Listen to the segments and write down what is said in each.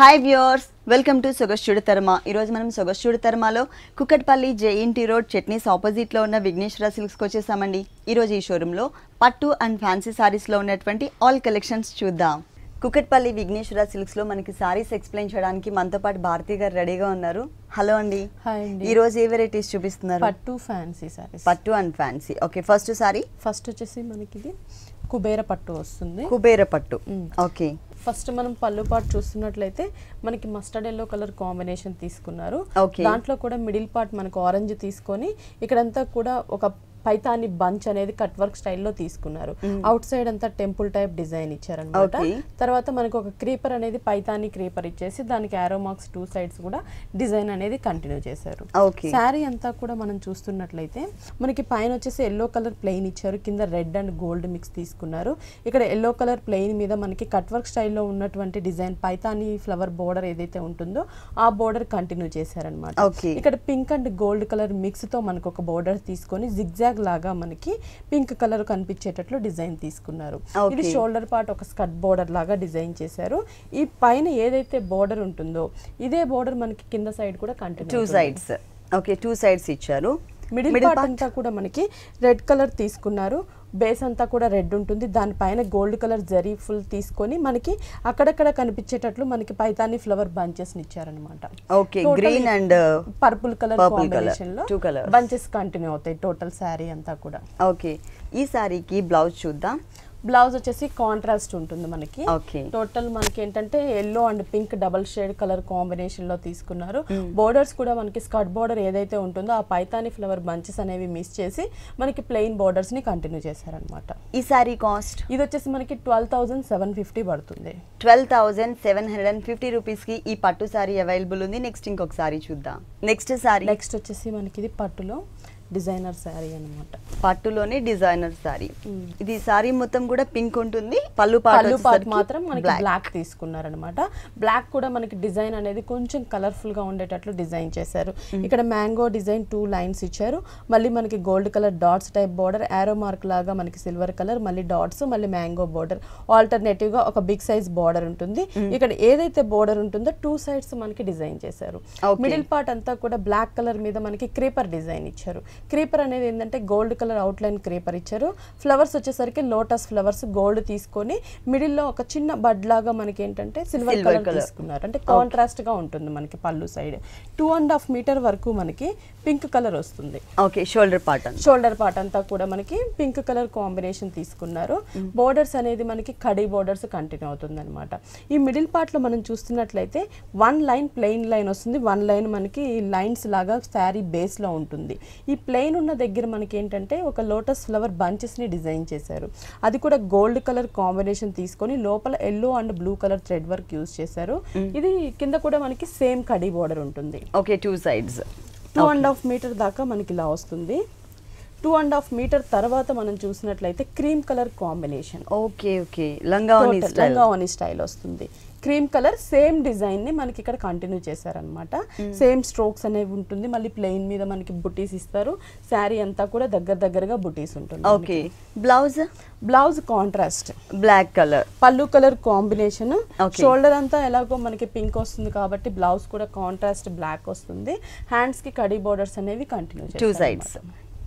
Hi viewers, welcome to సొగస్చుడు తర్మ. ఈరోజు మనం సొగస్చుడు తర్మలో కుక్కట్పల్లి జేఎన్టీ రోడ్ చట్నీస్ ఆపోజిట్లో ఉన్న విఘ్నేశ్వర సిల్క్స్కి వచ్చేసామండి. ఈరోజు ఈ షోరూంలో పట్టు అండ్ ఫ్యాన్సీ సారీస్లో ఉన్నటువంటి ఆల్ కలెక్షన్స్ చూద్దాం. కుక్కట్పల్లి విఘ్నేశ్వర సిల్క్స్లో మనకి సారీస్ ఎక్స్ప్లెయిన్ చేయడానికి మనతో పాటు భారతి గారు రెడీగా ఉన్నారు. హలో అండి. హాయ్ అండి. ఈ రోజు ఏ వెరైటీస్ చూపిస్తున్నారు? పట్టు ఫ్యాన్సీ సారీస్. పట్టు and fancy. Okay, first sorry first వచ్చేసి మనకి ఇది కుబేర పట్టు వస్తుంది. కుబేర పట్టు. ఓకే, ఫస్ట్ మనం పళ్ళు పార్ట్ చూస్తున్నట్లయితే మనకి మస్టర్డ్ ఎల్లో కలర్ కాంబినేషన్ తీసుకున్నారు. దాంట్లో కూడా మిడిల్ పార్ట్ మనకు ఆరెంజ్ తీసుకొని ఇక్కడంతా కూడా ఒక పైతాని బంచ్ అనేది కట్ వర్క్ స్టైల్లో తీసుకున్నారు. అవుట్ సైడ్ అంతా టెంపుల్ టైప్ డిజైన్ ఇచ్చారనమాట. తర్వాత మనకు ఒక క్రీపర్ అనేది పైతాని క్రీపర్ ఇచ్చేసి దానికి ఆరో మార్క్స్ టూ సైడ్స్ కూడా డిజైన్ అనేది కంటిన్యూ చేశారు. శారీ అంతా కూడా మనం చూస్తున్నట్లయితే మనకి పైన వచ్చేసి ఎల్లో కలర్ ప్లెయిన్ ఇచ్చారు, కింద రెడ్ అండ్ గోల్డ్ మిక్స్ తీసుకున్నారు. ఇక్కడ ఎల్లో కలర్ ప్లెయిన్ మీద మనకి కట్ వర్క్ స్టైల్లో ఉన్నటువంటి డిజైన్ పైతాని ఫ్లవర్ బోర్డర్ ఏదైతే ఉంటుందో ఆ బోర్డర్ కంటిన్యూ చేశారనమాట. ఇక్కడ pink and gold colour mix తో మనకు ఒక బోర్డర్ తీసుకొని జిగ్జాగ్ లాగా మనకి పింక్ కలర్ కనిపించేటట్లు డిజైన్ తీసుకున్నారు. ఇది షోల్డర్ పార్ట్ ఒక స్కర్ట్ బోర్డర్ లాగా డిజైన్ చేశారు. ఈ పైన ఏదైతే బోర్డర్ ఉంటుందో ఇదే బోర్డర్ మనకి కింద సైడ్ కూడా continue, two sides. Okay, two sides ఇచ్చారు. మిడిల్ పార్ట్ అంతా కూడా మనకి రెడ్ కలర్ తీసుకున్నారు. బేస్ అంతా కూడా రెడ్ ఉంటుంది, దానిపైన గోల్డ్ కలర్ జరీ ఫుల్ తీసుకొని మనకి అక్కడక్కడ కనిపించేటట్లు మనకి పైతాని ఫ్లవర్ బంచెస్ ఇచ్చారనమాట. Okay, green and purple colour combination లో బంచెస్ కంటిన్యూ అవుతాయి టోటల్ శారీ అంతా కూడా. ఓకే, ఈ శారీకి బ్లౌజ్ చూద్దాం. బ్లౌజ్ వచ్చేసి కాంట్రాస్ట్ ఉంటుంది మనకి. టోటల్ మనకి ఏంటంటే yellow and pink double shade colour combination లో తీసుకున్నారు. బోర్డర్స్ కూడా మనకి స్కర్ట్ బోర్డర్ ఏదైతే ఉంటుందో ఆ పైతాని ఫ్లవర్ బంచెస్ అనేవి మిస్ చేసి మనకి ప్లెయిన్ బోర్డర్స్ ని కంటిన్యూ చేశారనమాట. ఈ సారీ కాస్ట్ ఇది వచ్చేసి మనకి 12,750 పడుతుంది. 12,750 రూపీస్ కి ఈ పట్టు సారీ అవైలబుల్ ఉంది. నెక్స్ట్ ఇంకొక సారీ చూద్దాం. నెక్స్ట్ వచ్చేసి మనకి ఇది పట్టులో డిజైనర్ శారీ అన్నమాట. పట్టులోనే డిజైనర్ శారీ. ఇది శారీ మొత్తం కూడా పింక్ ఉంటుంది, పళ్ళు పార్ట్ మాత్రం మనకి బ్లాక్ తీసుకున్నారనమాట. బ్లాక్ కూడా మనకి డిజైన్ అనేది కొంచెం కలర్ఫుల్ గా ఉండేటట్లు డిజైన్ చేశారు. ఇక్కడ మ్యాంగో డిజైన్ 2 లైన్స్ ఇచ్చారు. మళ్ళీ మనకి gold colour dots type border, ఆరో మార్క్ లాగా మనకి సిల్వర్ కలర్, మళ్ళీ డాట్స్, మళ్ళీ మ్యాంగో బోర్డర్. ఆల్టర్నేటివ్ గా ఒక బిగ్ సైజ్ బోర్డర్ ఉంటుంది. ఇక్కడ ఏదైతే బోర్డర్ ఉంటుందో 2 సైడ్స్ మనకి డిజైన్ చేశారు. మిడిల్ పార్ట్ అంతా కూడా బ్లాక్ కలర్ మీద మనకి క్రీపర్ డిజైన్ ఇచ్చారు. క్రీపర్ అనేది ఏంటంటే gold colour out line creeper ఇచ్చారు. ఫ్లవర్స్ వచ్చేసరికి లోటస్ ఫ్లవర్స్ గోల్డ్ తీసుకొని మిడిల్ లో ఒక చిన్న బడ్ లాగా మనకి ఏంటంటే సిల్వర్ కలర్ తీసుకున్నారు. అంటే కాంట్రాస్ట్ గా ఉంటుంది మనకి పళ్ళు సైడ్. 2.5 మీటర్ వరకు మనకి పింక్ కలర్ వస్తుంది. ఓకే, షోల్డర్ పార్ట్ అంతా కూడా మనకి పింక్ కలర్ కాంబినేషన్ తీసుకున్నారు. బోర్డర్స్ అనేది మనకి కడీ బోర్డర్స్ కంటిన్యూ అవుతుంది అనమాట. ఈ మిడిల్ పార్ట్ లో మనం చూస్తున్నట్లయితే 1 లైన్ ప్లెయిన్ లైన్ వస్తుంది. 1 లైన్ మనకి లైన్స్ లాగా శారీ బేస్ లో ఉంటుంది. ఈ ప్లెయిన్ ఉన్న దగ్గర మనకి ఏంటంటే ఒక లోటస్ ఫ్లవర్ బంచెస్ ని డిజైన్ చేశారు. అది కూడా గోల్డ్ కలర్ కాంబినేషన్ తీసుకొని లోపల yellow and blue colour thread work use చేశారు. ఇది కింద కూడా మనకి సేమ్ కడీ బోర్డర్ ఉంటుంది. Okay, 2 sides. 2.5 మీటర్ దాకా మనకి ఇలా వస్తుంది. 2.5 మీటర్ తర్వాత మనం చూసినట్లయితే క్రీమ్ కలర్ కాంబినేషన్. ఓకే, లంగావోని స్టైల్ వస్తుంది. క్రీమ్ కలర్ సేమ్ డిజైన్ ని మనకి ఇక్కడ కంటిన్యూ చేశారనమాట. సేమ్ స్ట్రోక్స్ అనేవి ఉంటుంది. మళ్ళీ ప్లెయిన్ మీద మనకి బుటీస్ ఇస్తారు. శారీ అంతా కూడా దగ్గరగా బుటీస్ ఉంటుంది. Okay, blouse contrast black colour, pallu colour combination. Shoulder అంతా ఎలాగో మనకి పింక్ వస్తుంది కాబట్టి బ్లౌజ్ కూడా కాంట్రాస్ట్ బ్లాక్ వస్తుంది. హ్యాండ్స్ కి కడీ బోర్డర్స్ అనేవి కంటిన్యూ చేస్తారు. 2 సైడ్స్.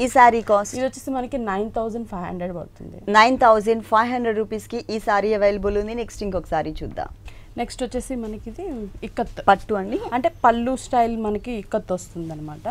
ఈ సారీ కాస్ట్ ఇది వచ్చేసి మనకి 9,500 పడుతుంది. 9,500 రూపీస్ కి ఈ సారీ అవైలబుల్ ఉంది. నెక్స్ట్ ఇంకొక సారీ చూద్దాం. నెక్స్ట్ వచ్చేసి మనకి ఇది ఇక్కత్ పట్టు అండి, అంటే పళ్ళు స్టైల్ మనకి ఇక్కత్ వస్తుంది అనమాట.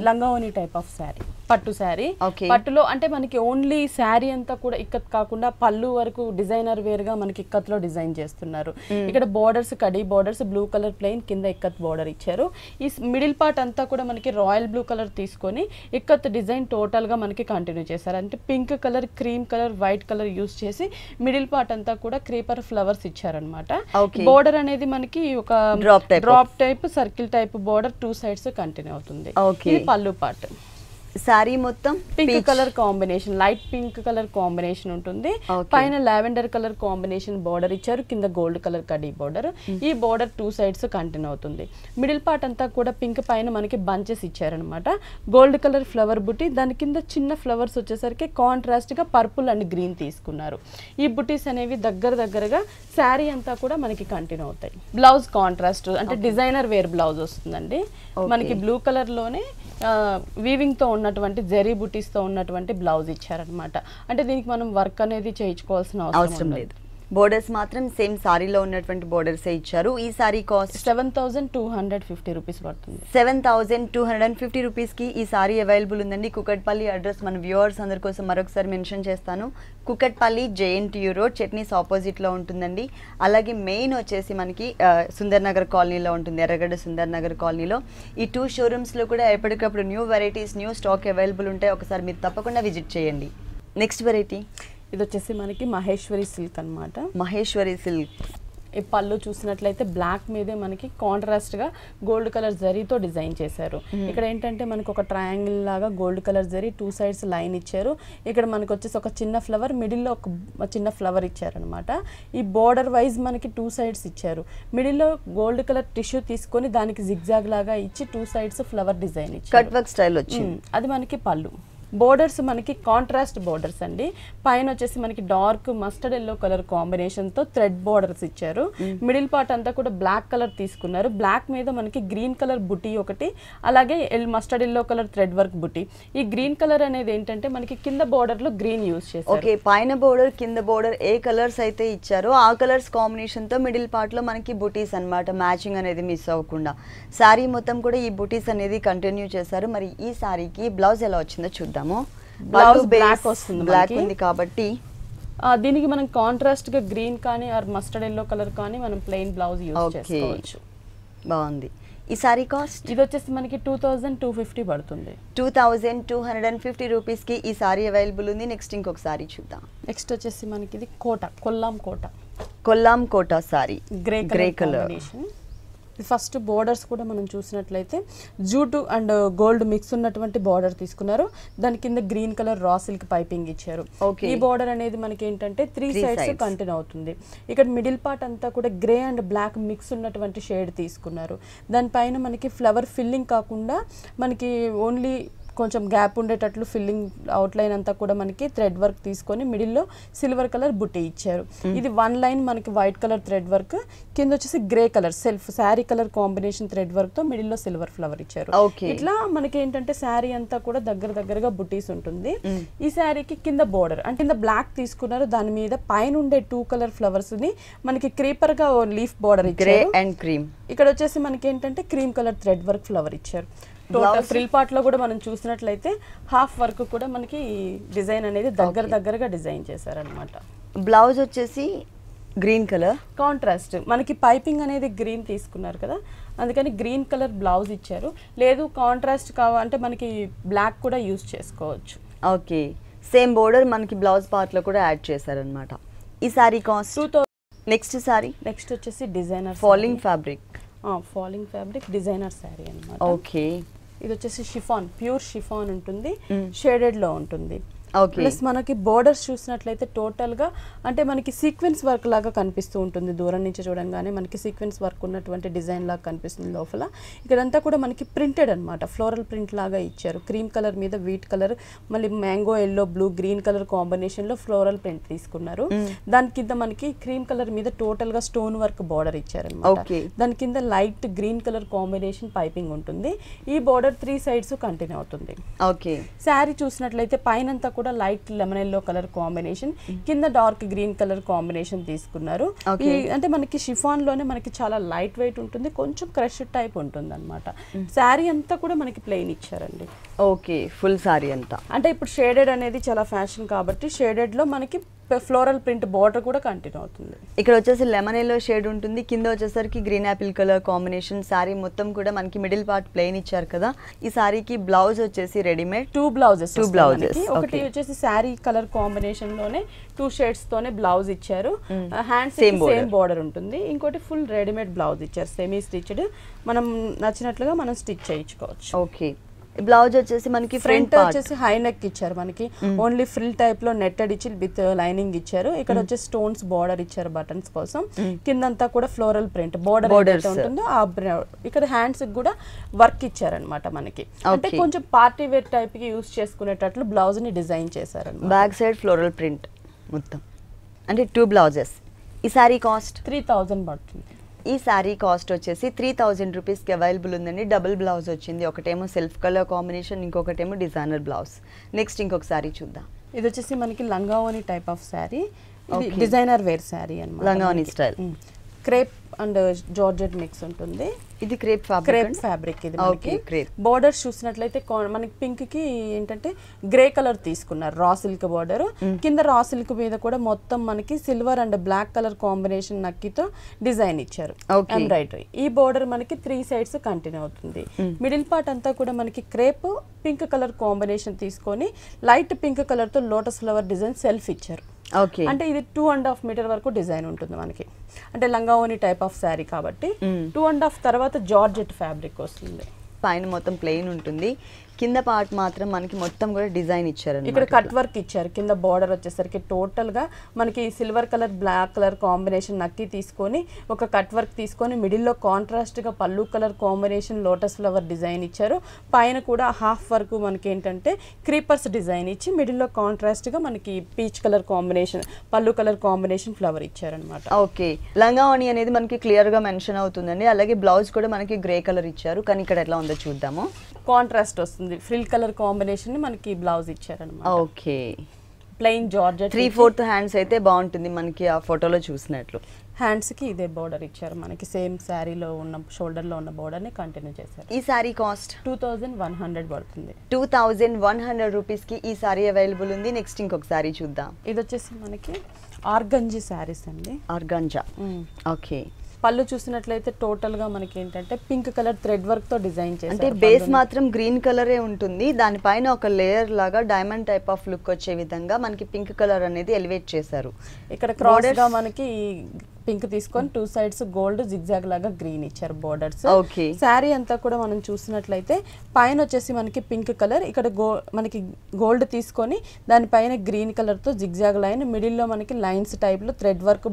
లంగావోని టైప్ ఆఫ్ శారీ, పట్టు శారీ. పట్టులో అంటే మనకి ఓన్లీ శారీ అంతా కూడా ఇక్కత్ కాకుండా పళ్ళు వరకు డిజైనర్ వేర్ గా మనకి ఇక్కత్ లో డిజైన్ చేస్తున్నారు. ఇక్కడ borders khadi borders, blue colour plain, కింద ఇక్కత్ బోర్డర్ ఇచ్చారు. ఈ మిడిల్ పార్ట్ అంతా కూడా మనకి రాయల్ బ్లూ కలర్ తీసుకొని ఇక్కత్ డిజైన్ టోటల్ గా మనకి కంటిన్యూ చేశారు. అంటే pink colour, cream colour, white colour use చేసి మిడిల్ పార్ట్ అంతా కూడా క్రీపర్ ఫ్లవర్స్ ఇచ్చారనమాట. బోర్డర్ అనేది మనకి ఒక drop type circle type border 2 sides continue అవుతుంది. ఇది పళ్ళు పార్ట్. సారీ మొత్తం pink colour combination, light pink colour combination ఉంటుంది. పైన లావెండర్ కలర్ కాంబినేషన్ బోర్డర్ ఇచ్చారు, కింద గోల్డ్ కలర్ కడీ బోర్డర్. ఈ బోర్డర్ 2 sides కంటిన్యూ అవుతుంది. మిడిల్ పార్ట్ అంతా కూడా పింక్ పైన మనకి బంచెస్ ఇచ్చారనమాట. గోల్డ్ కలర్ ఫ్లవర్ బుటీ, దాని కింద చిన్న ఫ్లవర్స్ వచ్చేసరికి కాంట్రాస్ట్ గా పర్పుల్ అండ్ గ్రీన్ తీసుకున్నారు. ఈ బుటీస్ అనేవి దగ్గరగా శారీ అంతా కూడా మనకి కంటిన్యూ అవుతాయి. బ్లౌజ్ కాంట్రాస్ట్ అంటే డిజైనర్ వేర్ బ్లౌజ్ వస్తుందండి. మనకి బ్లూ కలర్ లోనే వీవింగ్ తో ఉన్నటువంటి జెరీ బుటీస్ తో ఉన్నటువంటి బ్లౌజ్ ఇచ్చారనమాట. అంటే దీనికి మనం వర్క్ అనేది చేయించుకోవాల్సిన అవసరం లేదు. బోర్డర్స్ మాత్రం సేమ్ సారీలో ఉన్నటువంటి బోర్డర్స్ ఇచ్చారు. ఈ సారీ కాస్ట్ 7250 రూపీస్ పడుతుంది. 7250 రూపీస్ కి ఈ సారీ అవైలబుల్ ఉందండి. కుకట్పల్లి అడ్రస్ మన వ్యూవర్స్ అందరి కోసం మరొకసారి మెన్షన్ చేస్తాను. Kukatpally JNTU road chutneys opposite లో ఉంటుందండి. అలాగే మెయిన్ వచ్చేసి మనకి సుందర్ నగర్ కాలనీలో ఉంటుంది, ఎర్రగడ్డ సుందర్ నగర్ కాలనీలో. ఈ 2 showrooms లో కూడా ఎప్పటికప్పుడు new varieties, new stock available ఉంటాయి. ఒకసారి మీరు తప్పకుండా విజిట్ చేయండి. నెక్స్ట్ వెరైటీ ఇది వచ్చేసి మనకి మహేశ్వరి సిల్క్ అన్నమాట. మహేశ్వరి సిల్క్. ఈ పళ్ళు చూసినట్లయితే బ్లాక్ మీదే మనకి కాంట్రాస్ట్ గా గోల్డ్ కలర్ జరీతో డిజైన్ చేశారు. ఇక్కడ ఏంటంటే మనకి ఒక ట్రయాంగిల్ లాగా gold colour zari 2 sides line ఇచ్చారు. ఇక్కడ మనకి వచ్చేసి ఒక చిన్న ఫ్లవర్, మిడిల్ లో ఒక చిన్న ఫ్లవర్ ఇచ్చారనమాట. ఈ బోర్డర్ వైజ్ మనకి 2 sides ఇచ్చారు. మిడిల్ లో గోల్డ్ కలర్ టిష్యూ తీసుకొని దానికి జిగ్జాగ్ లాగా ఇచ్చి 2 sides ఫ్లవర్ డిజైన్ ఇచ్చారు. కట్ వర్క్ స్టైల్ వచ్చింది. అది మనకి పళ్ళు. బోర్డర్స్ మనకి కాంట్రాస్ట్ బోర్డర్స్ అండి. పైన వచ్చేసి మనకి dark mustard yellow colour combination తో థ్రెడ్ బోర్డర్స్ ఇచ్చారు. మిడిల్ పార్ట్ అంతా కూడా బ్లాక్ కలర్ తీసుకున్నారు. బ్లాక్ మీద మనకి గ్రీన్ కలర్ బుటీ ఒకటి, అలాగే mustard yellow colour thread work బుటీ. ఈ గ్రీన్ కలర్ అనేది ఏంటంటే మనకి కింద బోర్డర్ లో గ్రీన్ యూజ్ చేశారు. ఓకే, పైన బోర్డర్ కింద బోర్డర్ ఏ కలర్స్ అయితే ఇచ్చారో ఆ కలర్స్ కాంబినేషన్ తో మిడిల్ పార్ట్ లో మనకి బుటీస్ అన్నమాట. మ్యాచింగ్ అనేది మిస్ అవ్వకుండా సారీ మొత్తం కూడా ఈ బుటీస్ అనేది కంటిన్యూ చేశారు. మరి ఈ సారీకి బ్లౌజ్ ఎలా వచ్చిందో చూద్దాం. బ్లౌజ్ బ్లాక్ వస్తుంది, బ్లాక్ ఉంది కాబట్టి దీనికి మనం కాంట్రాస్ట్ గా గ్రీన్ కానీ ఆర్ మస్టర్డ్ ఎల్లో కలర్ కానీ మనం ప్లెయిన్ బ్లౌజ్ యూజ్ చేసుకోవచ్చు. బాగుంది. ఈ సారీ కాస్ట్ ఇది వచ్చేసి మనకి 2250 పడుతుంది. 2250 రూపీస్ కి ఈ సారీ అవైలబుల్ ఉంది. నెక్స్ట్ ఇంకొక సారీ చూద్దాం. నెక్స్ట్ వచ్చేసి మనకి ఇది Kota, Kollam Kota sari, grey colour. First borders కూడా మనం చూసినట్లయితే జూట్ అండ్ గోల్డ్ మిక్స్ ఉన్నటువంటి బోర్డర్ తీసుకున్నారు. దాని కింద green colour raw silk piping ఇచ్చారు. ఈ బోర్డర్ అనేది మనకి ఏంటంటే 3 sides కంటిన్యూ అవుతుంది. ఇక్కడ మిడిల్ పార్ట్ అంతా కూడా గ్రే అండ్ బ్లాక్ మిక్స్ ఉన్నటువంటి షేడ్ తీసుకున్నారు. దానిపైన మనకి ఫ్లవర్ ఫిల్లింగ్ కాకుండా మనకి ఓన్లీ కొంచెం గ్యాప్ ఉండేటట్లు ఫిల్లింగ్ అవుట్లైన్ అంతా కూడా మనకి థ్రెడ్ వర్క్ తీసుకొని మిడిల్లో సిల్వర్ కలర్ బుట్టి ఇచ్చారు. ఇది 1 line మనకి వైట్ కలర్ థ్రెడ్ వర్క్, కింద వచ్చేసి grey colour self sari colour combination thread work తో మిడిల్లో సిల్వర్ ఫ్లవర్ ఇచ్చారు. ఇట్లా మనకి ఏంటంటే శారీ అంతా కూడా దగ్గరగా బుటీస్ ఉంటుంది. ఈ శారీకి కింద బోర్డర్ అంటే కింద బ్లాక్ తీసుకున్నారు. దాని మీద పైన ఉండే 2 కలర్ ఫ్లవర్స్ ని మనకి క్రీపర్ గా లీఫ్ బోర్డర్ ఇచ్చారు. ఇక్కడ వచ్చేసి మనకి ఏంటంటే cream colour thread work flower ఇచ్చారు. టోటల్ ఫ్రిల్ పార్ట్ లో కూడా మనం చూసినట్లయితే హాఫ్ వర్క్ కూడా మనకి డిజైన్ అనేది దగ్గరగా డిజైన్ చేశారనమాట. బ్లౌజ్ వచ్చేసి గ్రీన్ కలర్ కాంట్రాస్ట్, మనకి పైపింగ్ అనేది గ్రీన్ తీసుకున్నారు కదా, అందుకని గ్రీన్ కలర్ బ్లౌజ్ ఇచ్చారు. లేదు కాంట్రాస్ట్ కావాలంటే మనకి బ్లాక్ కూడా యూజ్ చేసుకోవచ్చు. ఓకే, సేమ్ బోర్డర్ మనకి బ్లౌజ్ పార్ట్ లో కూడా యాడ్ చేశారనమాట. ఈ సారీ కాస్ట్ 2000. నెక్స్ట్ వచ్చేసి designer falling fabric designer sari అన్నమాట. ఓకే, ఇది వచ్చేసి షిఫాన్, ప్యూర్ షిఫాన్ ఉంటుంది, షేడెడ్ లో ఉంటుంది. ఓకే, ప్లస్ మనకి బోర్డర్స్ చూసినట్లయితే టోటల్ గా అంటే మనకి సీక్వెన్స్ వర్క్ లాగా కనిపిస్తూ ఉంటుంది. దూరం నుంచి చూడంగానే మనకి సీక్వెన్స్ వర్క్ ఉన్నటువంటి డిజైన్ లాగా కనిపిస్తుంది. లోపల ఇక్కడంతా కూడా మనకి ప్రింటెడ్ అన్నమాట, ఫ్లోరల్ ప్రింట్ లాగా ఇచ్చారు. క్రీమ్ కలర్ మీద వీట్ కలర్, మళ్ళీ mango yellow blue green colour combination లో ఫ్లోరల్ ప్రింట్ తీసుకున్నారు. దాని కింద మనకి క్రీమ్ కలర్ మీద టోటల్ గా స్టోన్ వర్క్ బోర్డర్ ఇచ్చారన్నమాట. దాని కింద light green colour combination piping ఉంటుంది. ఈ బోర్డర్ 3 sides కంటిన్యూ అవుతుంది. ఓకే, శారీ చూసినట్లయితే పైనంతా కూడా light lemon yellow colour combination, కింద డార్క్ గ్రీన్ కలర్ కాంబినేషన్ తీసుకున్నారు. అంటే మనకి షిఫాన్ లోనే మనకి చాలా లైట్ వెయిట్ ఉంటుంది, కొంచెం క్రష్ టైప్ ఉంటుంది అనమాట. శారీ అంతా కూడా మనకి ప్లెయిన్ ఇచ్చారండి. ఓకే, ఫుల్ శారీ అంతా అంటే ఇప్పుడు షేడెడ్ అనేది చాలా ఫ్యాషన్ కాబట్టి షేడెడ్ లో మనకి ఫ్లోరల్ ప్రింట్ బోర్డర్ కూడా కంటిన్యూ అవుతుంది. ఇక్కడ వచ్చేసి లెమన్ ఎల్లో షేడ్ ఉంటుంది, కింద వచ్చేసరికి green Apple colour combination. Sorry మొత్తం కూడా మనకి మిడిల్ పార్ట్ ప్లెయిన్ ఇచ్చారు కదా. ఈ సారీకి బ్లౌజ్ వచ్చేసి రెడీమేడ్ 2 blouses. ఒకటి okay. వచ్చేసి శారీ కలర్ కాంబినేషన్ లోనే 2 shades తోనే బ్లౌజ్ ఇచ్చారు. హ్యాండ్స్ సేమ్ బోర్డర్ ఉంటుంది. ఇంకోటి ఫుల్ రెడీమేడ్ బ్లౌజ్ ఇచ్చారు, సెమీ స్టిచ్డ్. మనం నచ్చినట్లుగా మనం స్టిచ్ చేయించుకోవచ్చు. ఓకే, బ్లౌజ్ వచ్చేసి మనకి ఫ్రంట్ వచ్చేసి హై నెక్ ఇచ్చారు మనకి, ఓన్లీ ఫ్రిల్ టైప్ లో నెట్టెడ్ ఇచ్చి విత్ లైనింగ్ ఇచ్చారు. ఇక్కడ వచ్చేసి స్టోన్స్ బార్డర్ ఇచ్చారు బటన్స్ కోసం, కిందంతా కూడా ఫ్లోరల్ ప్రింట్ బార్డర్ ఉంటుందో ఇక్కడ హ్యాండ్స్ కూడా వర్క్ ఇచ్చారనమాట మనకి. అంటే కొంచెం పార్టీ వేర్ టైప్ కి యూస్ చేసుకునేటట్లు బ్లౌజ్ ని డిజైన్ చేశారు. బ్యాక్ సైడ్ ఫ్లోరల్ ప్రింట్ మొత్తం, అంటే 2 బ్లౌజెస్. ఈ సారీ కాస్ట్ 3000 పడుతుంది. ఈ శారీ కాస్ట్ వచ్చేసి 3000 రూపీస్కి అవైలబుల్ ఉందండి. డబుల్ బ్లౌజ్ వచ్చింది, ఒకటేమో సెల్ఫ్ కలర్ కాంబినేషన్, ఇంకొకటేమో డిజైనర్ బ్లౌజ్. నెక్స్ట్ ఇంకొక శారీ చూద్దాం. ఇది వచ్చేసి మనకి లంగావోని type of sari, designer wear sari అన్నమాట. లంగావోని style, crepe and georgette mix ఉంటుంది. ఇది క్రేప్ ఫ్యాబ్రిక్ ఇది మనకి. బోర్డర్స్ చూసినట్లయితే మనకి పింక్ కి ఏంటంటే గ్రే కలర్ తీసుకున్నారు, రా సిల్క్ బోర్డర్. కింద రా సిల్క్ మీద కూడా మొత్తం మనకి silver and black colour combination నక్కితో డిజైన్ ఇచ్చారు, ఎంబ్రాయిడరీ. ఈ బోర్డర్ మనకి 3 సైడ్స్ కంటిన్యూ అవుతుంది. మిడిల్ పార్ట్ అంతా కూడా మనకి క్రేప్ పింక్ కలర్ కాంబినేషన్ తీసుకొని లైట్ పింక్ కలర్ తో లోటస్ ఫ్లవర్ డిజైన్ సెల్ఫ్ ఇచ్చారు. అంటే ఇది 2.5 మీటర్ వరకు డిజైన్ ఉంటుంది మనకి. అంటే లంగావోని టైప్ ఆఫ్ శారీ కాబట్టి 2.5 తర్వాత జార్జెట్ ఫ్యాబ్రిక్ వస్తుంది. పైన మొత్తం ప్లెయిన్ ఉంటుంది, కింద పార్ట్ మాత్రం మనకి మొత్తం కూడా డిజైన్ ఇచ్చారు. ఇక్కడ కట్ వర్క్ ఇచ్చారు. కింద బార్డర్ వచ్చేసరికి టోటల్ గా మనకి silver colour black colour combination నక్కి తీసుకొని ఒక కట్ వర్క్ తీసుకొని మిడిల్ లో కాంట్రాస్ట్ గా pallu colour combination lotus flower design ఇచ్చారు. పైన కూడా హాఫ్ వరకు మనకి ఏంటంటే క్రీపర్స్ డిజైన్ ఇచ్చి మిడిల్ లో కాంట్రాస్ట్ గా మనకి peach colour combination pallu colour combination flower ఇచ్చారు అనమాట. ఓకే, లంగావోని అనేది మనకి క్లియర్ గా మెన్షన్ అవుతుందండి. అలాగే బ్లౌజ్ కూడా మనకి గ్రే కలర్ ఇచ్చారు, కానీ ఇక్కడ ఎట్లా ఉందో చూద్దాము. కాంట్రాస్ట్ వస్తుంది, ఫ్రిల్ కలర్ కాంబినేషన్ మనకి బ్లౌజ్ ఇచ్చారన్నమాట. ఓకే, ప్లెయిన్ జార్జెట్ 3/4 హ్యాండ్స్ అయితే బాగుంటుంది మనకి ఆ ఫోటోలో చూసినట్లు. హ్యాండ్స్ కి ఇదే బోర్డర్ ఇచ్చారు మనకి, సేమ్ శారీలో ఉన్న షోల్డర్ లో ఉన్న బోర్డర్ ని కంటిన్యూ చేశారు. ఈ శారీ కాస్ట్ 2100 పడుతుంది. 2100 రూపీస్ కి ఈ శారీ అవైలబుల్ ఉంది. నెక్స్ట్ ఇంకొక శారీ చూద్దాం. ఇది వచ్చేసి మనకి ఆర్గంజీ శారీస్ అండి. ఆర్గాంజా. ఓకే, పళ్ళు చూసినట్లయితే టోటల్ గా మనకి ఏంటంటే పింక్ కలర్ థ్రెడ్ వర్క్ తో డిజైన్ చేశారు. అంటే బేస్ మాత్రం గ్రీన్ కలరే ఉంటుంది, దానిపైన ఒక లేయర్ లాగా డైమండ్ టైప్ ఆఫ్ లుక్ వచ్చే విధంగా మనకి పింక్ కలర్ అనేది ఎలివేట్ చేశారు. ఇక్కడ క్రాస్ గా మనకి పింక్ తీసుకొని 2 సైడ్స్ గోల్డ్ జిగ్జాగ్ లాగా గ్రీన్ ఇచ్చారు బోర్డర్స్. శారీ అంతా కూడా మనం చూసినట్లయితే పైన వచ్చేసి మనకి పింక్ కలర్, ఇక్కడ మనకి గోల్డ్ తీసుకొని దానిపైన గ్రీన్ కలర్ తో జిగ్జాగ్ లైన్, మిడిల్ లో మనకి లైన్స్ టైప్ లో థ్రెడ్ వర్క్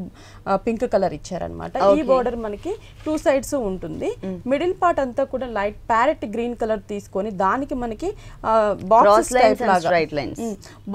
పింక్ కలర్ ఇచ్చారనమాట. ఈ బోర్డర్ మనకి 2 సైడ్స్ ఉంటుంది. మిడిల్ పార్ట్ అంతా కూడా లైట్ ప్యారెట్ గ్రీన్ కలర్ తీసుకొని దానికి మనకి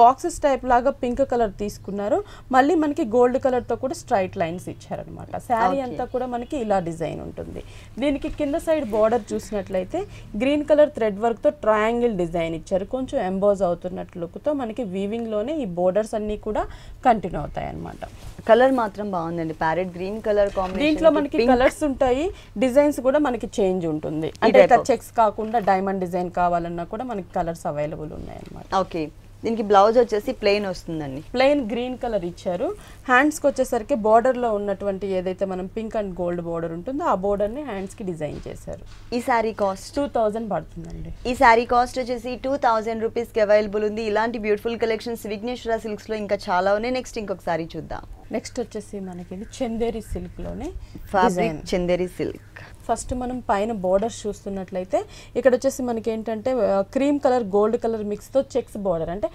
బాక్సెస్ టైప్ లాగా పింక్ కలర్ తీసుకున్నారు. మళ్ళీ మనకి గోల్డ్ కలర్ తో కూడా స్ట్రైట్ లైన్స్ ఇచ్చారనమాట. శారీ అంతా కూడా మనకి ఇలా డిజైన్ ఉంటుంది. దీనికి కింద సైడ్ బార్డర్ చూసినట్లయితే గ్రీన్ కలర్ థ్రెడ్ వర్క్ తో ట్రయాంగిల్ డిజైన్ ఇచ్చారు. కొంచెం ఎంబోజ్ అవుతున్నట్లు లుక్ తో మనకి వీవింగ్ లోనే ఈ బోర్డర్స్ అన్ని కూడా కంటిన్యూ అవుతాయి అన్నమాట. కలర్ మాత్రం బాగుందండి, ప్యారెట్ గ్రీన్ కలర్ కాంబినేషన్. దీంట్లో మనకి కలర్స్ ఉంటాయి, డిజైన్స్ కూడా మనకి చేంజ్ ఉంటుంది. అంటే చెక్స్ కాకుండా డైమండ్ డిజైన్ కావాలన్నా కూడా మనకి కలర్స్ అవైలబుల్ ఉన్నాయి అన్నమాట. ఓకే, దీనికి బ్లౌజ్ వచ్చేసి ప్లెయిన్ వస్తుందండి, ప్లెయిన్ గ్రీన్ కలర్ ఇచ్చారు. హ్యాండ్స్ కి వచ్చేసరికి బోర్డర్ లో ఉన్నటువంటి ఏదైతే మనం పింక్ అండ్ గోల్డ్ బోర్డర్ ఉంటుందో ఆ బోర్డర్ ని హ్యాండ్స్ కి డిజైన్ చేశారు. ఈ శారీ కాస్ట్ 2000 పడుతుందండి. ఈ శారీ కాస్ట్ వచ్చేసి 2000 రూపీస్ కి అవైలబుల్ ఉంది. ఇలాంటి బ్యూటిఫుల్ కలెక్షన్స్ విఘ్నేశ్వర సిల్క్స్ లో ఇంకా చాలా ఉన్నాయి. నెక్స్ట్ ఇంకొక శారీ చూద్దాం. నెక్స్ట్ వచ్చేసి మనకి చందేరి సిల్క్ లోనే ఫ్యాబ్రిక్ చందేరి సిల్క్. ఫస్ట్ మనం పైన బోర్డర్స్ చూస్తున్నట్లయితే ఇక్కడ వచ్చేసి మనకి ఏంటంటే cream colour gold colour mix తో చెక్స్ బోర్డర్, అంటే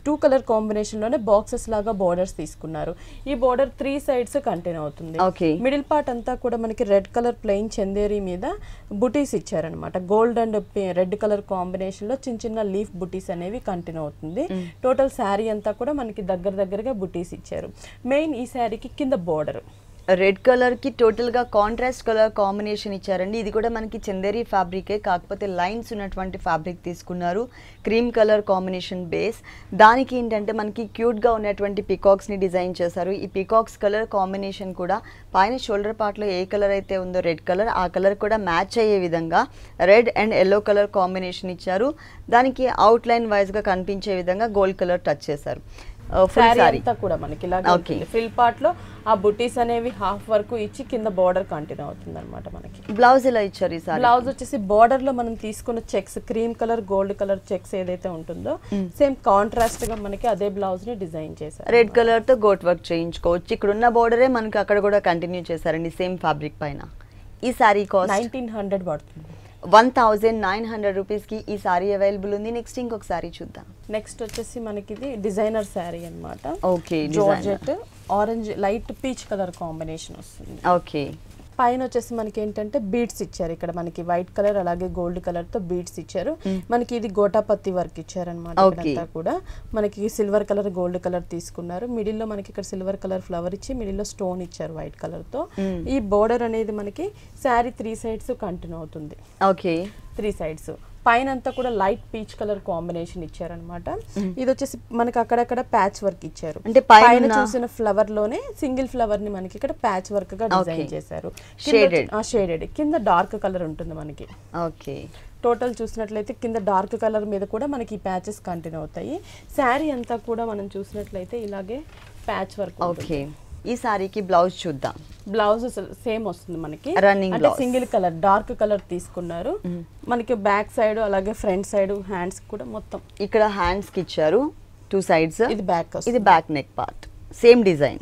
2 కలర్ కాంబినేషన్ లోనే బాక్సెస్ లాగా బోర్డర్స్ తీసుకున్నారు. ఈ బోర్డర్ 3 సైడ్స్ కంటిన్యూ అవుతుంది. మిడిల్ పార్ట్ అంతా కూడా మనకి రెడ్ కలర్ ప్లెయిన్ చందేరి మీద బుటీస్ ఇచ్చారనమాట. Gold and red colour combination లో చిన్న చిన్న లీఫ్ బుటీస్ అనేవి కంటిన్యూ అవుతుంది. టోటల్ శారీ అంతా కూడా మనకి దగ్గరగా బుటీస్ ఇచ్చారు. మెయిన్ ఈ శారీకి కింద బోర్డర్ రెడ్ కలర్ కి టోటల్ గా కాంట్రాస్ట్ కలర్ కాంబినేషన్ ఇచ్చారండి. ఇది కూడా మనకి చందేరి ఫ్యాబ్రికే, కాకపోతే లైన్స్ ఉన్నటువంటి ఫ్యాబ్రిక్ తీసుకున్నారు. క్రీమ్ కలర్ కాంబినేషన్ బేస్, దానికి ఏంటంటే మనకి క్యూట్ గా ఉన్నటువంటి పికాక్స్ ని డిజైన్ చేశారు. ఈ పికాక్స్ కలర్ కాంబినేషన్ కూడా పైన షోల్డర్ పార్ట్ లో ఏ కలర్ అయితే ఉందో రెడ్ కలర్, ఆ కలర్ కూడా మ్యాచ్ అయ్యే విధంగా red and yellow colour combination ఇచ్చారు. దానికి అవుట్ లైన్ వైజ్ గా కనిపించే విధంగా గోల్డ్ కలర్ టచ్ చేశారు. కూడా మనకి ఫ్రిల్ పార్ట్ లో ఆ బుటీస్ అనేవి హాఫ్ వరకు ఇచ్చి కింద బార్డర్ కంటిన్యూ అవుతుంది అనమాట. మనకి బ్లౌజ్ ఎలా ఇచ్చారు? ఈ సారీ బ్లౌజ్ వచ్చేసి బార్డర్ లో మనం తీసుకున్న checks cream colour gold colour checks ఏదైతే ఉంటుందో సేమ్ కాంట్రాస్ట్ గా మనకి అదే బ్లౌజ్ ని డిజైన్ చేశారు. రెడ్ కలర్ తో గోట్ వర్క్ చేయించుకోవచ్చు. ఇక్కడ ఉన్న బార్డరే మనకి అక్కడ కూడా కంటిన్యూ చేశారండి సేమ్ ఫ్యాబ్రిక్ పైన. ఈ సారీ కాస్ట్ 1900 పడుతుంది. 1900 రూపీస్ కి ఈ సారీ అవైలబుల్ ఉంది. నెక్స్ట్ ఇంకొక సారీ చూద్దాం. నెక్స్ట్ వచ్చేసి మనకి ఇది డిజైనర్ శారీ అన్నమాట. Okay, georgette orange light peach colour combination వస్తుంది. ఓకే, పైన వచ్చేసి మనకి ఏంటంటే బీడ్స్ ఇచ్చారు. ఇక్కడ మనకి వైట్ కలర్ అలాగే గోల్డ్ కలర్ తో బీడ్స్ ఇచ్చారు. మనకి ఇది గోటాపత్తి వర్క్ ఇచ్చారనమాట. ఇదంతా కూడా మనకి సిల్వర్ కలర్ గోల్డ్ కలర్ తీసుకున్నారు. మిడిల్ లో మనకి ఇక్కడ సిల్వర్ కలర్ ఫ్లవర్ ఇచ్చి మిడిల్ లో స్టోన్ ఇచ్చారు వైట్ కలర్ తో. ఈ బోర్డర్ అనేది మనకి శారీ 3 సైడ్స్ కంటిన్యూ అవుతుంది. ఓకే, 3 సైడ్స్ పైన అంతా కూడా లైట్ పీచ్ కలర్ కాంబినేషన్ ఇచ్చారనమాట. ఇది వచ్చేసి మనకి అక్కడక్కడ ప్యాచ్ వర్క్ ఇచ్చారు. అంటే పైన చూసిన ఫ్లవర్ లోనే సింగిల్ ఫ్లవర్ ని మనకి ఇక్కడ ప్యాచ్ వర్క్ గా డిజైన్ చేశారు. షేడెడ్ కింద డార్క్ కలర్ ఉంటుంది మనకి. ఓకే, టోటల్ చూసినట్లయితే కింద డార్క్ కలర్ మీద కూడా మనకి ప్యాచెస్ కంటిన్యూ అవుతాయి. శారీ అంతా కూడా మనం చూసినట్లయితే ఇలాగే ప్యాచ్ వర్క్. ఓకే, ఈ సారీకి బ్లౌజ్ చూద్దాం. బ్లౌజ్ సేమ్ వస్తుంది మనకి. రన్నింగ్ అంటే సింగిల్ కలర్ డార్క్ కలర్ తీసుకున్నారు. మనకి బ్యాక్ సైడ్ అలాగే ఫ్రంట్ సైడ్ హ్యాండ్స్ కూడా మొత్తం ఇక్కడ హ్యాండ్స్ కి ఇచ్చారు 2 సైడ్స్. ఇది బ్యాక్, ఇది back neck part. Same design.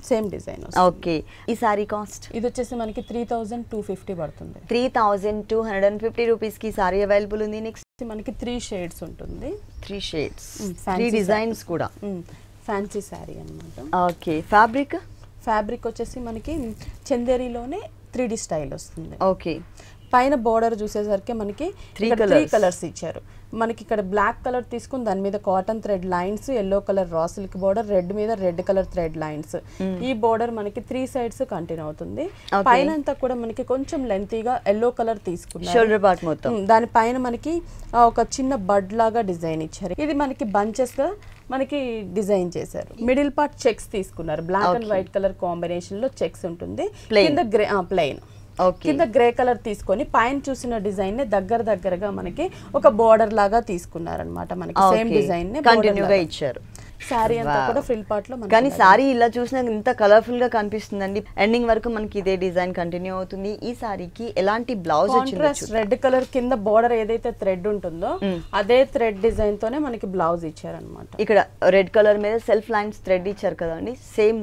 Okay, ఈ సారీ కాస్ట్ ఇది వచ్చేసి మనకి 3250 పడుతుంది. 3250 రూపీస్ కి సారీ అవైలబుల్ ఉంది. నెక్స్ట్ మనకి 3 షేడ్స్ ఉంటుంది. 3 షేడ్స్, 3 డిజైన్స్ కూడా. ఫ్యాన్సీ సారీ అన్నమాట. ఓకే, ఫ్యాబ్రిక్ వచ్చేసి మనకి చందేరిలోనే 3D స్టైల్ వస్తుంది. ఓకే, పైన బోర్డర్ చూసేసరికి మనకి 3 కలర్స్ ఇచ్చారు. మనకి ఇక్కడ బ్లాక్ కలర్ తీసుకుని దాని మీద cotton thread lines, yellow colour raw silk border, red మీద రెడ్ కలర్ థ్రెడ్ లైన్స్. ఈ బోర్డర్ మనకి 3 సైడ్స్ కంటిన్యూ అవుతుంది. పైన అంతా కూడా మనకి కొంచెం లెంతీగా ఎల్లో కలర్ తీసుకున్నారు. షోల్డర్ పార్ట్ మొత్తం. దాని పైన మనకి ఒక చిన్న బడ్ లాగా డిజైన్ ఇచ్చారు. ఇది మనకి బంచెస్ గా మనకి డిజైన్ చేశారు. మిడిల్ పార్ట్ చెక్స్ తీసుకున్నారు. Black and white colour combination లో చెక్స్ ఉంటుంది. కింద ప్లెయిన్ కింద గ్రే కలర్ తీసుకొని పైన చూసిన డిజైన్ ని దగ్గరగా మనకి ఒక బోర్డర్ లాగా తీసుకున్నారనమాట. మనకి సేమ్ డిజైన్ ని కంటిన్యూగా ఇచ్చారు. సారీ అంతా కూడా ఫ్రిల్ పార్ట్ లో. కానీ సారీ ఇలా చూసినా ఇంత కలర్ఫుల్ గా కనిపిస్తుందండి. ఎండింగ్ వరకు మనకి ఇదే డిజైన్ కంటిన్యూ అవుతుంది. ఈ సారీకి ఎలాంటి బ్లౌజ్ వచ్చింది? రెడ్ కలర్ కింద బోర్డర్ ఏదైతే థ్రెడ్ ఉంటుందో అదే థ్రెడ్ డిజైన్ తోనే మనకి బ్లౌజ్ ఇచ్చారనమాట. ఇక్కడ రెడ్ కలర్ మీద సెల్ఫ్ లైన్స్ థ్రెడ్ ఇచ్చారు కదండి. సేమ్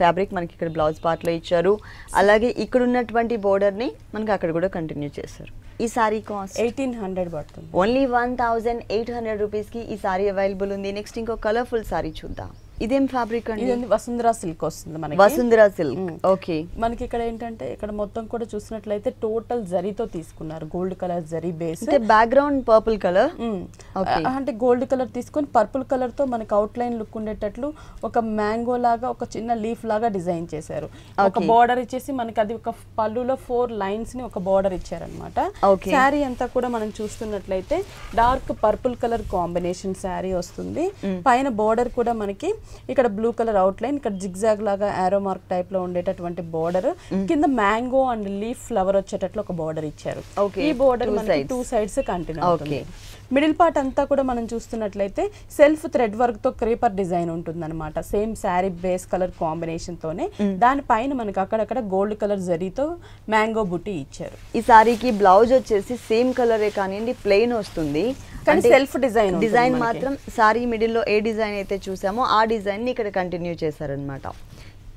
ఫ్యాబ్రిక్ మనకి ఇక్కడ బ్లౌజ్ పార్ట్ లో ఇచ్చారు. అలాగే ఇక్కడ ఉన్నటువంటి బోర్డర్ ని మనకి అక్కడ కూడా కంటిన్యూ చేశారు. ఈ సారీ కాస్ట్ 1800 పడుతుంది. ఓన్లీ 1800 రూపీస్ కి ఈ సారీ అవైలబుల్ ఉంది. నెక్స్ట్ ఇంకో కలర్ఫుల్ సారీ చూద్దాం. ఇదేం ఫ్యాబ్రిక్ అండి? ఇది వసుంధరా సిల్క్ వస్తుంది మనకి. వసుంధరా సిల్క్. ఓకే, మనకి ఇక్కడ ఏంటంటే ఇక్కడ మొత్తం కూడా చూసినట్లయితే టోటల్ జరీతో తీసుకున్నారు. Gold colour zari base, background purple colour. అంటే గోల్డ్ కలర్ తీసుకొని పర్పుల్ కలర్ తో మనకి అవుట్ లైన్ లుక్ ఉండేటట్లు ఒక మ్యాంగో లాగా ఒక చిన్న లీఫ్ లాగా డిజైన్ చేశారు. ఒక బోర్డర్ ఇచ్చేసి మనకి అది ఒక పళ్ళులో 4 లైన్స్ ని ఒక బోర్డర్ ఇచ్చారనమాట. శారీ అంతా కూడా మనం చూస్తున్నట్లయితే dark purple colour combination sari వస్తుంది. పైన బోర్డర్ కూడా మనకి ఇక్కడ బ్లూ కలర్ అవుట్ లైన్, ఇక్కడ జిగ్జాగ్ లాగా ఆరో మార్క్ టైప్ లో ఉండేటటువంటి బోర్డర్, కింద మ్యాంగో అండ్ లీఫ్ ఫ్లవర్ వచ్చేటట్లు ఒక బోర్డర్ ఇచ్చారు. ఈ బోర్డర్ మనకి 2 సైడ్స్ కంటిన్యూ అవుతుంది. మిడిల్ పార్ట్ అంతా కూడా మనం చూస్తున్నట్లయితే సెల్ఫ్ థ్రెడ్ వర్క్ తో క్రీపర్ డిజైన్ ఉంటుంది అనమాట. Same sari base colour combination తోనే దానిపైన మనకి అక్కడక్కడ గోల్డ్ కలర్ జరీతో మ్యాంగో బుట్టి ఇచ్చారు. ఈ సారీకి బ్లౌజ్ వచ్చేసి సేమ్ కలరే కానివ్వండి ప్లెయిన్ వస్తుంది. సెల్ఫ్ డిజైన్ మాత్రం సారీ మిడిల్ లో ఏ డిజైన్ అయితే చూసామో ఆ డిజైన్ ని ఇక్కడ కంటిన్యూ చేశారనమాట.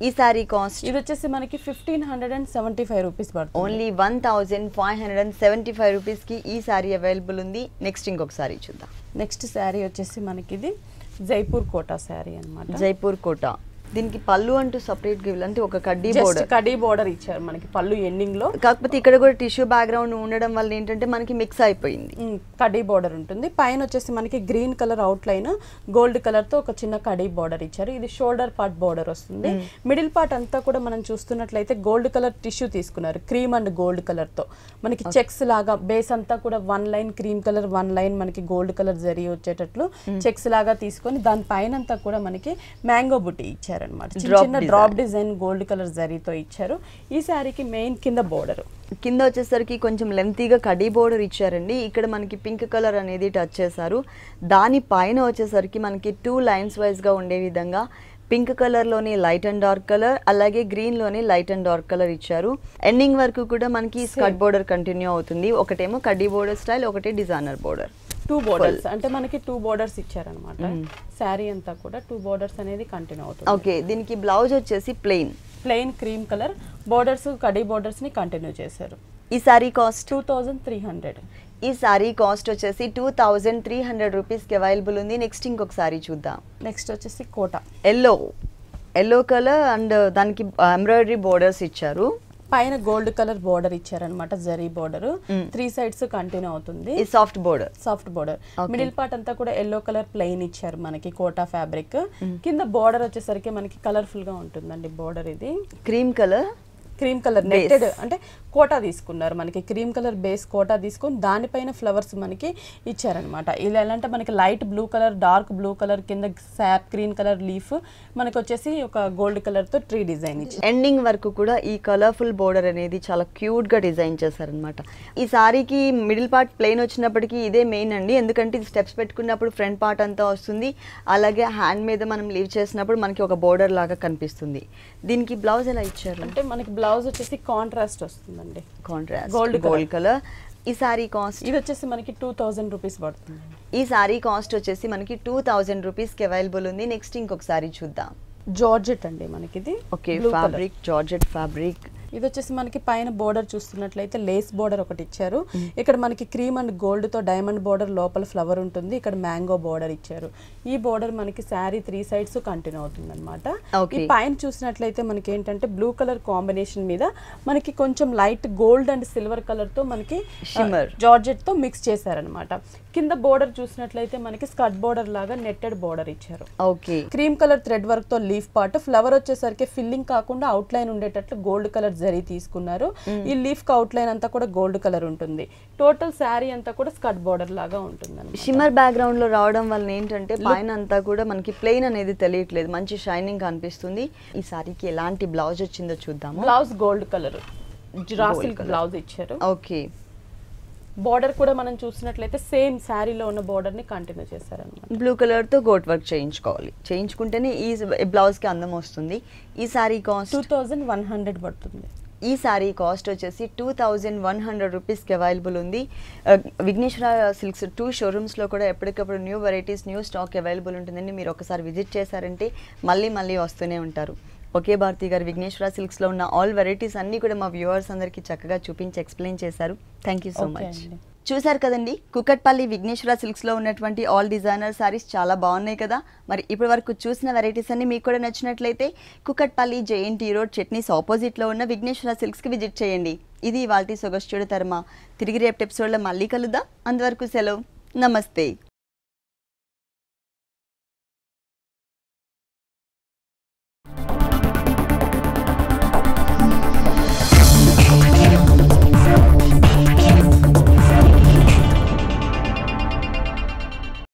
ఈ సారీ కాస్ట్ ఇది వచ్చేసి మనకి 1575 రూపీస్ పడుతుంది. ఓన్లీ 1575 రూపీస్ కి ఈ సారీ అవైలబుల్ ఉంది. నెక్స్ట్ ఇంకొక సారీ చూద్దాం. నెక్స్ట్ సారీ వచ్చేసి మనకి ఇది జైపూర్ కోటా సారీ అన్నమాట. జైపూర్ కోటా. దీనికి పళ్ళు అంటూ సపరేట్ గా అంటే ఒక కడ్డీ బోర్డర్ ఇచ్చారు మనకి పళ్ళు ఎండింగ్ లో. కాకపోతే ఇక్కడ కూడా టిష్యూ బ్యాక్గ్రౌండ్ ఉండడం వల్ల ఏంటంటే మనకి మిక్స్ అయిపోయింది. కడ్డీ బోర్డర్ ఉంటుంది. పైన వచ్చేసి మనకి green colour out line gold colour తో ఒక చిన్న కడ్డీ బోర్డర్ ఇచ్చారు. ఇది షోల్డర్ పార్ట్ బోర్డర్ వస్తుంది. మిడిల్ పార్ట్ అంతా కూడా మనం చూస్తున్నట్లయితే గోల్డ్ కలర్ టిష్యూ తీసుకున్నారు. క్రీమ్ అండ్ గోల్డ్ కలర్ తో మనకి చెక్స్ లాగా బేస్ అంతా కూడా 1 లైన్ క్రీమ్ కలర్, 1 లైన్ మనకి గోల్డ్ కలర్ జరీ వచ్చేటట్లు చెక్స్ లాగా తీసుకొని దాని పైన అంతా కూడా మనకి మ్యాంగో బుట్టి ఇచ్చారు అనమాట. చిన్న డ్రాప్ డిజైన్ గోల్డ్ కలర్ జరీతో ఇచ్చారు. ఈ సారీకి మెయిన్ కింద బోర్డర్ కింద వచ్చేసరికి కొంచెం లెంతీగా కడీ బోర్డర్ ఇచ్చారండి. ఇక్కడ మనకి పింక్ కలర్ అనేది టచ్ చేశారు. దాని పైన వచ్చేసరికి మనకి 2 లైన్స్ వైజ్ గా ఉండే విధంగా పింక్ కలర్ లోనే లైట్ అండ్ డార్క్ కలర్, అలాగే గ్రీన్ లోనే లైట్ అండ్ డార్క్ కలర్ ఇచ్చారు. ఎండింగ్ వరకు కూడా మనకి స్కర్ట్ బోర్డర్ కంటిన్యూ అవుతుంది. ఒకటేమో కడ్డీ బోర్డర్ స్టైల్, ఒకటి డిజైనర్ బోర్డర్. 2 బోర్డర్స్ అంటే మనకి 2 బోర్డర్స్ ఇచ్చారనమాట. శారీ అంతా కూడా 2 బోర్డర్స్ అనేది కంటిన్యూ అవుతుంది. ఓకే, దీనికి బ్లౌజ్ వచ్చేసి plain cream colour borders khadi borders ని కంటిన్యూ చేశారు. ఈ సారీ కాస్ట్ 2300. ఈ సారీ కాస్ట్ వచ్చేసి 2300 రూపీస్కి అవైలబుల్ ఉంది. నెక్స్ట్ ఇంకొక సారీ చూద్దాం. నెక్స్ట్ వచ్చేసి కోటా ఎల్లో కలర్ అండ్ దానికి ఎంబ్రాయిడరీ బోర్డర్స్ ఇచ్చారు. పైన గోల్డ్ కలర్ బోర్డర్ ఇచ్చారనమాట, జరీ బోర్డర్ 3 సైడ్స్ కంటిన్యూ అవుతుంది. ఈ సాఫ్ట్ బోర్డర్ మిడిల్ పార్ట్ అంతా కూడా ఎల్లో కలర్ ప్లెయిన్ ఇచ్చారు మనకి కోటా ఫ్యాబ్రిక్. కింద బోర్డర్ వచ్చేసరికి మనకి కలర్ఫుల్ గా ఉంటుందండి బోర్డర్. ఇది క్రీమ్ కలర్ నెట్టెడ్ అంటే కోటా తీసుకున్నారు మనకి, క్రీమ్ కలర్ బేస్ కోటా తీసుకొని దానిపైన ఫ్లవర్స్ మనకి ఇచ్చారనమాట. ఇలా ఎలా అంటే మనకి light blue colour, dark blue colour, కింద శాప్ గ్రీన్ కలర్ లీఫ్, మనకి వచ్చేసి ఒక గోల్డ్ కలర్ తో ట్రీ డిజైన్ ఇచ్చారు. ఎండింగ్ వరకు కూడా ఈ కలర్ఫుల్ బోర్డర్ అనేది చాలా క్యూట్ గా డిజైన్ చేశారనమాట. ఈ సారీకి మిడిల్ పార్ట్ ప్లెయిన్ వచ్చినప్పటికీ ఇదే మెయిన్ అండి, ఎందుకంటే ఇది స్టెప్స్ పెట్టుకున్నప్పుడు ఫ్రంట్ పార్ట్ అంతా వస్తుంది, అలాగే హ్యాండ్ మీద మనం లీవ్ చేసినప్పుడు మనకి ఒక బోర్డర్ లాగా కనిపిస్తుంది. దీనికి బ్లౌజ్ ఎలా ఇచ్చారు అంటే మనకి బ్లౌజ్ వచ్చేసి కాంట్రాస్ట్ వస్తుందండి, గోల్డ్ కలర్. ఈ సారీ కాస్ట్ ఇది వచ్చేసి మనకి 2000 రూపీస్ పడుతుంది. ఈ సారీ కాస్ట్ వచ్చేసి మనకి 2000 రూపీస్కి అవైలబుల్ ఉంది. నెక్స్ట్ ఇంకొక సారీ చూద్దాం. జార్జెట్ అండి మనకి ఇది. Okay, fabric georgette fabric. ఇది వచ్చేసి మనకి పైన బోర్డర్ చూస్తున్నట్లయితే లేస్ బోర్డర్ ఒకటి ఇచ్చారు. ఇక్కడ మనకి క్రీమ్ అండ్ గోల్డ్ తో డైమండ్ బోర్డర్, లోపల ఫ్లవర్ ఉంటుంది. ఇక్కడ మ్యాంగో బోర్డర్ ఇచ్చారు. ఈ బోర్డర్ మనకి శారీ 3 సైడ్స్ కంటిన్యూ అవుతుంది అనమాట. ఈ పైన చూసినట్లయితే మనకి ఏంటంటే బ్లూ కలర్ కాంబినేషన్ మీద మనకి కొంచెం light gold and silver colour తో మనకి జార్జెట్ తో మిక్స్ చేశారనమాట. కింద బోర్డర్ చూసినట్లయితే మనకి స్కర్ట్ బోర్డర్ లాగా నెట్టెడ్ బోర్డర్ ఇచ్చారు. Okay, cream colour thread work తో లీఫ్ పార్ట్, ఫ్లవర్ వచ్చేసరికి ఫిల్లింగ్ కాకుండా అవుట్ లైన్ ఉండేటట్లు గోల్డ్ కలర్ జరీ తీసుకున్నారు. ఈ లీఫ్ కి అవుట్ లైన్ అంతా కూడా గోల్డ్ కలర్ ఉంటుంది. టోటల్ శారీ అంతా కూడా స్కర్ట్ బోర్డర్ లాగా ఉంటుంది. షిమ్మర్ బ్యాక్గ్రౌండ్ లో రావడం వల్ల ఏంటంటే పైన అంతా కూడా మనకి ప్లెయిన్ అనేది తెలియట్లేదు, మంచి షైనింగ్ కనిపిస్తుంది. ఈ సారీకి ఎలాంటి బ్లౌజ్ వచ్చిందో చూద్దాము. Blouse gold colour silk blouse ఇచ్చారు. ఓకే, బోర్డర్ కూడా మనం చూసినట్లయితే సేమ్ శారీలో ఉన్న బోర్డర్ ని కంటిన్యూ చేశారన్నమాట. బ్లూ కలర్ తో గోట్ వర్క్ చేయించుకుంటేనే ఈ బ్లౌజ్ కి అందం వస్తుంది. ఈ సారీ కాస్ట్ 2100 పడుతుంది. ఈ సారీ కాస్ట్ వచ్చేసి 2100 రూపీస్కి అవైలబుల్ ఉంది. విఘ్నేశ్వర సిల్క్స్ 2 షోరూమ్స్లో కూడా ఎప్పటికప్పుడు new varieties, new stock available ఉంటుందండి. మీరు ఒకసారి విజిట్ చేశారంటే మళ్ళీ వస్తూనే ఉంటారు. ఓకే భారతి గారు, విఘ్నేశ్వర సిల్క్స్లో ఉన్న ఆల్ వెరైటీస్ అన్నీ కూడా మా వ్యూవర్స్ అందరికీ చక్కగా చూపించి ఎక్స్ప్లెయిన్ చేశారు. Thank you so much. చూసారు కదండి, కుకట్పల్లి విఘ్నేశ్వర సిల్క్స్లో ఉన్నటువంటి ఆల్ డిజైనర్ సారీస్ చాలా బాగున్నాయి కదా. మరి ఇప్పటి వరకు చూసిన వెరైటీస్ అన్ని మీకు కూడా నచ్చినట్లయితే కుకట్పల్లి జేఎన్టీ రోడ్ చట్నీస్ ఆపోజిట్లో ఉన్న విఘ్నేశ్వర సిల్క్స్కి విజిట్ చేయండి. ఇది ఇవాల్టి సొగస్చుడు తర్మ. తిరిగి రేపటి ఎపిసోడ్లో మళ్ళీ కలుద్దాం. అంతవరకు సెలవు, నమస్తే.